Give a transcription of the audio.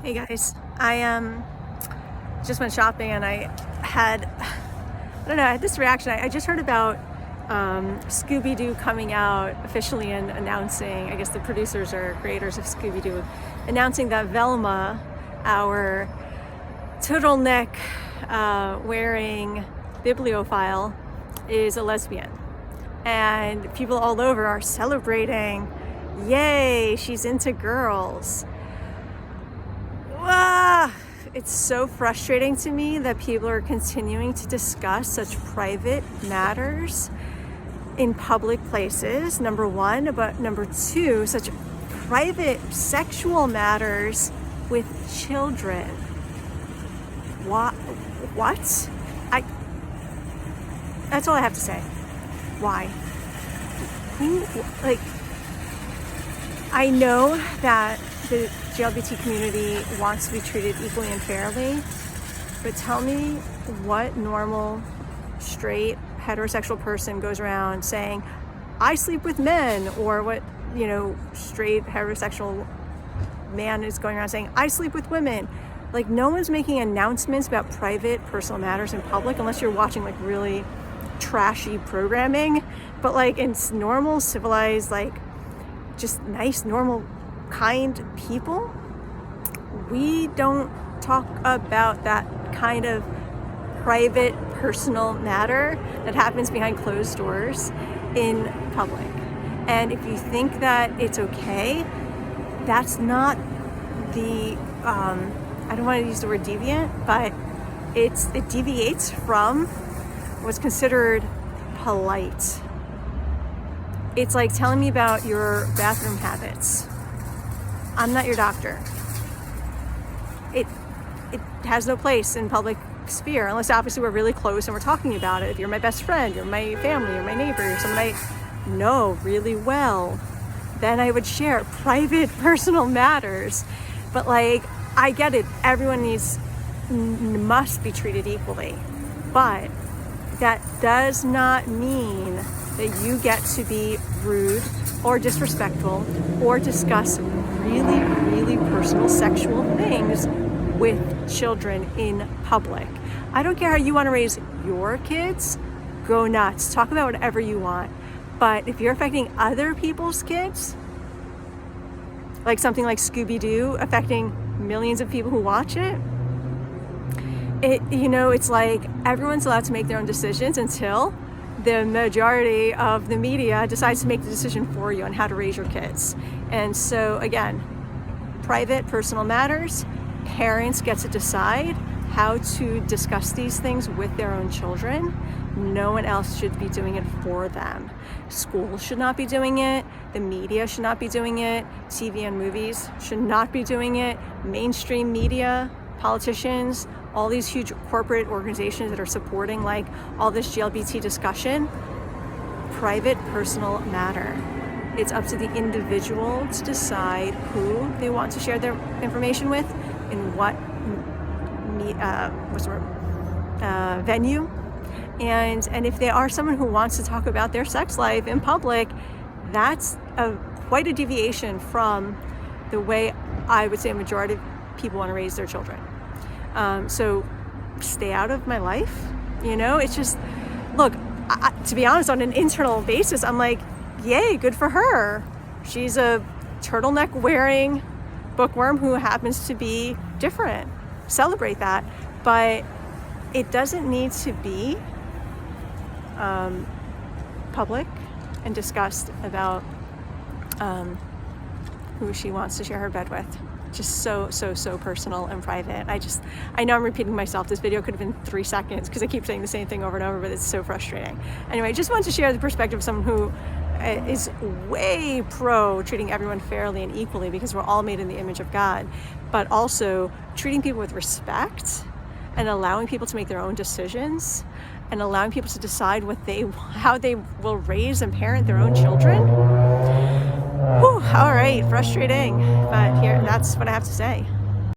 Hey guys, I just went shopping and I had this reaction. I just heard about Scooby-Doo coming out officially and announcing, I guess the producers or creators of Scooby-Doo, announcing that Velma, our turtleneck wearing bibliophile, is a lesbian. And people all over are celebrating, yay, she's into girls. It's so frustrating to me that people are continuing to discuss such private matters in public places, number one, but number two, such private sexual matters with children. What? That's all I have to say. Why? I know that the LGBT community wants to be treated equally and fairly, but tell me what normal, straight, heterosexual person goes around saying, I sleep with men, or what, straight, heterosexual man is going around saying, I sleep with women. Like, no one's making announcements about private, personal matters in public, unless you're watching, really trashy programming. But, in normal, civilized, just nice, normal, kind people, we don't talk about that kind of private, personal matter that happens behind closed doors in public. And if you think that it's okay, that's not the, I don't want to use the word deviant, but it deviates from what's considered polite. It's like telling me about your bathroom habits. I'm not your doctor. It has no place in public sphere, unless obviously we're really close and we're talking about it. If you're my best friend, you're my family, you're my neighbor, you're someone I know really well, then I would share private, personal matters. But I get it. Everyone must be treated equally. But that does not mean that you get to be rude or disrespectful or discuss really, really personal sexual things with children in public. I don't care how you want to raise your kids. Go nuts. Talk about whatever you want. But if you're affecting other people's kids, like something like Scooby-Doo affecting millions of people who watch it, it's like everyone's allowed to make their own decisions until the majority of the media decides to make the decision for you on how to raise your kids. And so again, private, personal matters, parents get to decide how to discuss these things with their own children. No one else should be doing it for them. Schools should not be doing it. The media should not be doing it. TV and movies should not be doing it. Mainstream media, politicians, all these huge corporate organizations that are supporting all this GLBT discussion, private, personal matter. It's up to the individual to decide who they want to share their information with, in what venue, and if they are someone who wants to talk about their sex life in public, that's quite a deviation from the way I would say a majority of people want to raise their children. So stay out of my life. It's just, look, to be honest, on an internal basis, I'm like, yay, good for her. She's a turtleneck wearing bookworm who happens to be different. Celebrate that. But it doesn't need to be public and discussed about who she wants to share her bed with. Just so personal and private. I know I'm repeating myself. This video could have been 3 seconds because I keep saying the same thing over and over, but it's so frustrating. Anyway, I just wanted to share the perspective of someone who is way pro treating everyone fairly and equally, because we're all made in the image of God, but also treating people with respect and allowing people to make their own decisions and allowing people to decide how they will raise and parent their own children. Whew, all right, frustrating, but that's what I have to say.